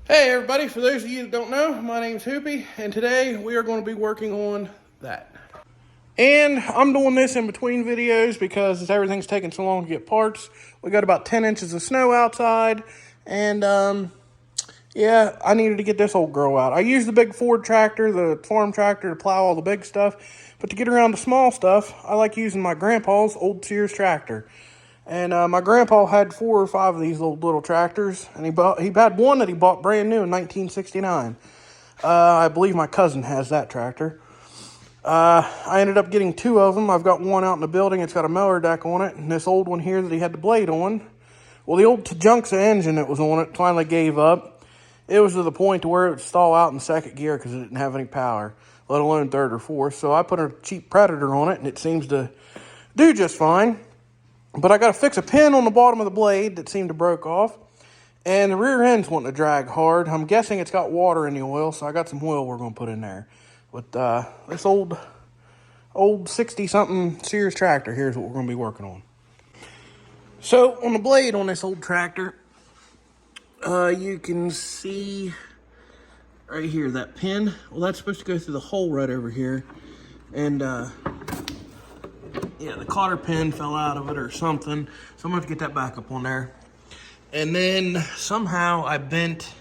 Hey everybody, for those of you that don't know, my name's Hoopy, and today we are going to be working on that. And I'm doing this in between videos because everything's taking so long to get parts. We got about 10 inches of snow outside, and yeah, I needed to get this old girl out. I use the big Ford tractor, the farm tractor, to plow all the big stuff, but to get around the small stuff, I like using my grandpa's old Sears tractor. And my grandpa had 4 or 5 of these little tractors, and he had one that he bought brand new in 1969. I believe my cousin has that tractor. I ended up getting 2 of them. I've got one out in the building. It's got a mower deck on it, and this old one here that he had the blade on. Well, the old Tejunxa engine that was on it finally gave up. It was to the point to where it would stall out in second gear because it didn't have any power, let alone third or fourth. So I put a cheap Predator on it, and it seems to do just fine. But I got to fix a pin on the bottom of the blade that seemed to broke off. And the rear end's wanting to drag hard. I'm guessing it's got water in the oil, so I got some oil we're going to put in there. But this old 60-something Sears tractor, here's what we're going to be working on. So on the blade on this old tractor, you can see right here that pin. Well, that's supposed to go through the hole right over here. And yeah, the cotter pin fell out of it or something. So I'm going to get that back up on there. And then somehow I bent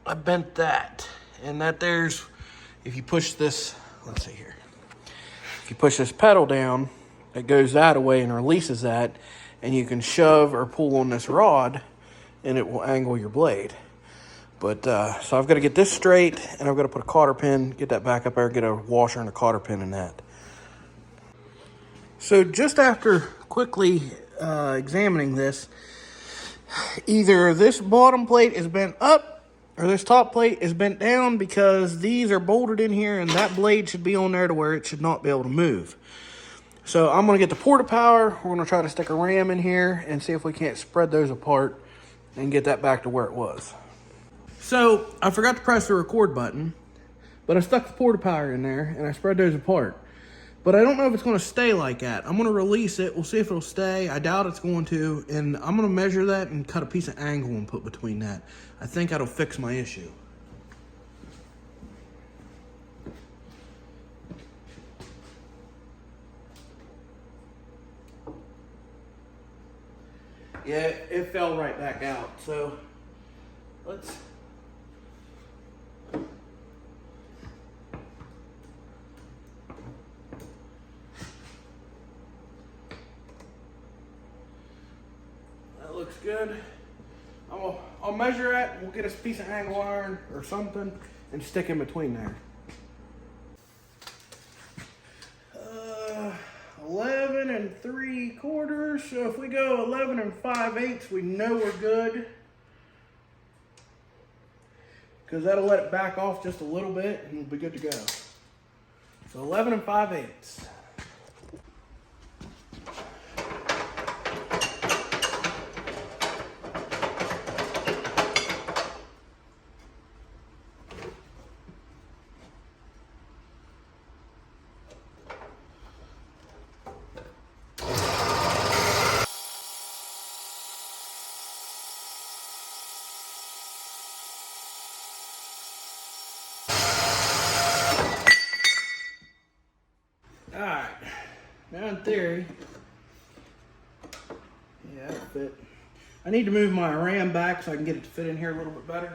that. And that there's, if you push this, let's see here. If you push this pedal down, it goes that away and releases that. And you can shove or pull on this rod and it will angle your blade. But, so I've got to get this straight and I've got to put a cotter pin, get that back up there, get a washer and a cotter pin in that. So just after quickly examining this, either this bottom plate is bent up or this top plate is bent down because these are bolted in here and that blade should be on there to where it should not be able to move. So I'm going to get the porta power. We're going to try to stick a ram in here and see if we can't spread those apart and get that back to where it was. So I forgot to press the record button, but I stuck the porta power in there and I spread those apart. But I don't know if it's going to stay like that. I'm going to release it. We'll see if it'll stay. I doubt it's going to. And I'm going to measure that and cut a piece of angle and put between that. I think that'll fix my issue. Yeah, it fell right back out. So let's... Looks good. I'll measure it. We'll get a piece of angle iron or something and stick in between there. 11 3/4. So if we go 11 5/8, we know we're good. Because that'll let it back off just a little bit and we'll be good to go. So 11 5/8. Alright, now in theory, yeah, that'll fit. I need to move my ram back so I can get it to fit in here a little bit better.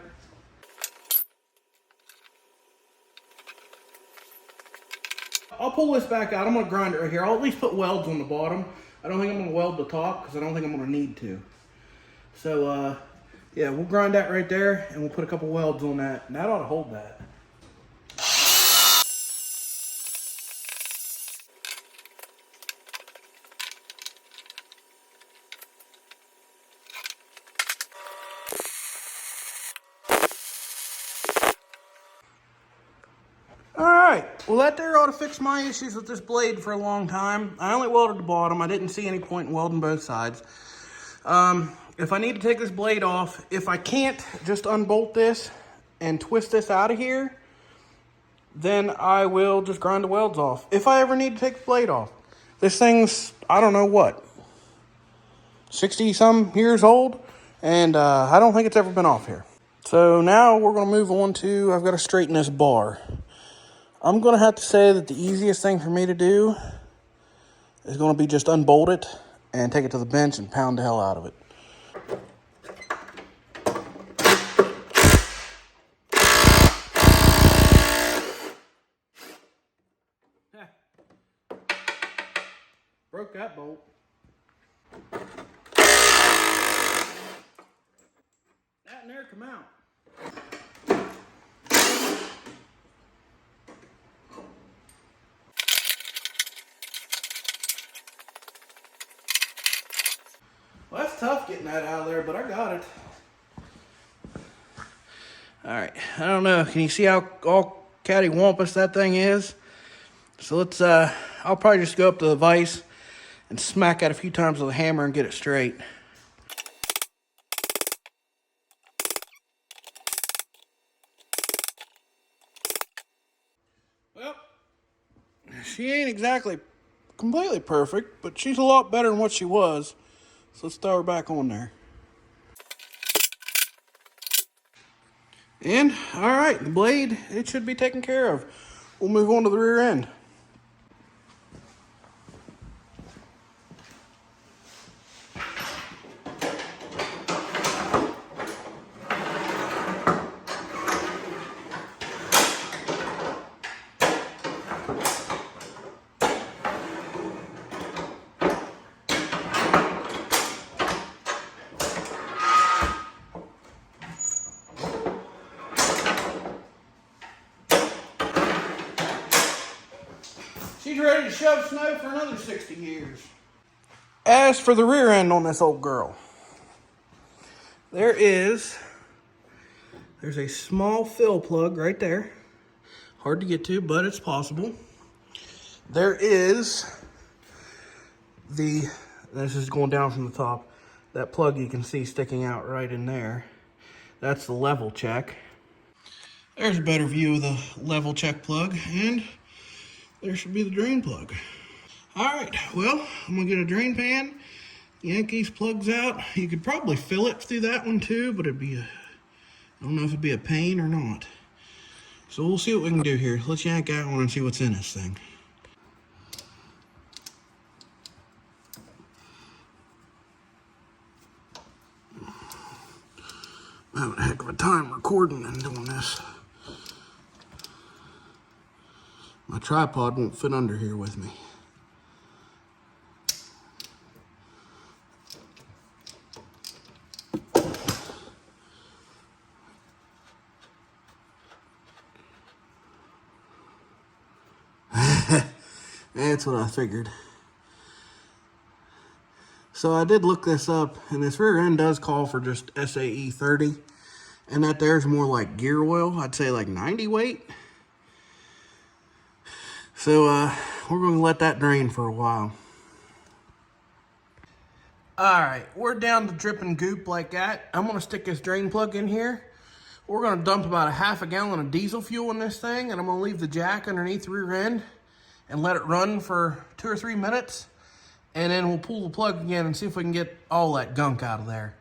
I'll pull this back out. I'm going to grind it right here. I'll at least put welds on the bottom. I don't think I'm going to weld the top because I don't think I'm going to need to. So, yeah, we'll grind that right there and we'll put a couple welds on that. And that ought to hold that. Alright, well that there ought to fix my issues with this blade for a long time. I only welded the bottom. I didn't see any point in welding both sides. If I need to take this blade off, if I can't just unbolt this and twist this out of here, then I will just grind the welds off. If I ever need to take the blade off. This thing's, I don't know what, 60-some years old. And I don't think it's ever been off here. So now we're going to move on to, I've got to straighten this bar. I'm going to have to say that the easiest thing for me to do is going to be just unbolt it and take it to the bench and pound the hell out of it. Broke that bolt. That and there come out. Well, that's tough getting that out of there, but I got it. All right, I don't know. Can you see how all cattywampus that thing is? So let's, I'll probably just go up to the vise and smack it a few times with a hammer and get it straight. Well, she ain't exactly completely perfect, but she's a lot better than what she was. So let's throw her back on there. And, all right, the blade, it should be taken care of. We'll move on to the rear end. She's ready to shove snow for another 60 years. As for the rear end on this old girl, there's a small fill plug right there. Hard to get to, but it's possible. There is this is going down from the top, that plug you can see sticking out right in there. That's the level check. There's a better view of the level check plug, and there should be the drain plug. All right, well, I'm gonna get a drain pan, yank these plugs out. You could probably fill it through that one too, but I don't know if it'd be a pain or not. So we'll see what we can do here. Let's yank that one and see what's in this thing. I'm having a heck of a time recording and doing this. My tripod won't fit under here with me. That's what I figured. So I did look this up, and this rear end does call for just SAE 30, and that there's more like gear oil. I'd say like 90 weight. So we're going to let that drain for a while. All right, we're down to dripping goop like that. I'm going to stick this drain plug in here. We're going to dump about a half a gallon of diesel fuel in this thing, and I'm going to leave the jack underneath the rear end and let it run for 2 or 3 minutes. And then we'll pull the plug again and see if we can get all that gunk out of there.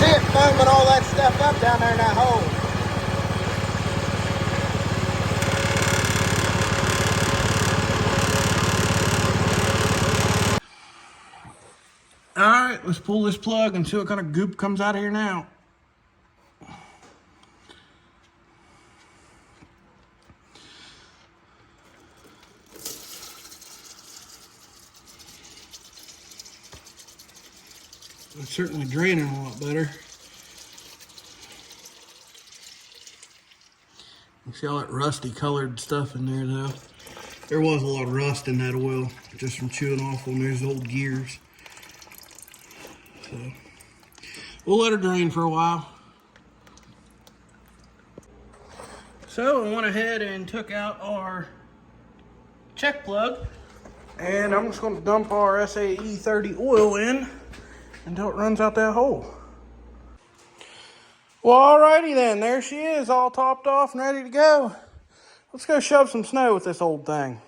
see it foaming all that stuff up down there in that hole. All right, let's pull this plug and see what kind of goop comes out of here now. It's certainly draining a lot better. You see all that rusty colored stuff in there though. There was a lot of rust in that oil just from chewing off on those old gears. So we'll let her drain for a while. So I went ahead and took out our check plug, and I'm just going to dump our SAE 30 oil in until it runs out that hole. Well, alrighty then, there she is, all topped off and ready to go. Let's go shove some snow with this old thing.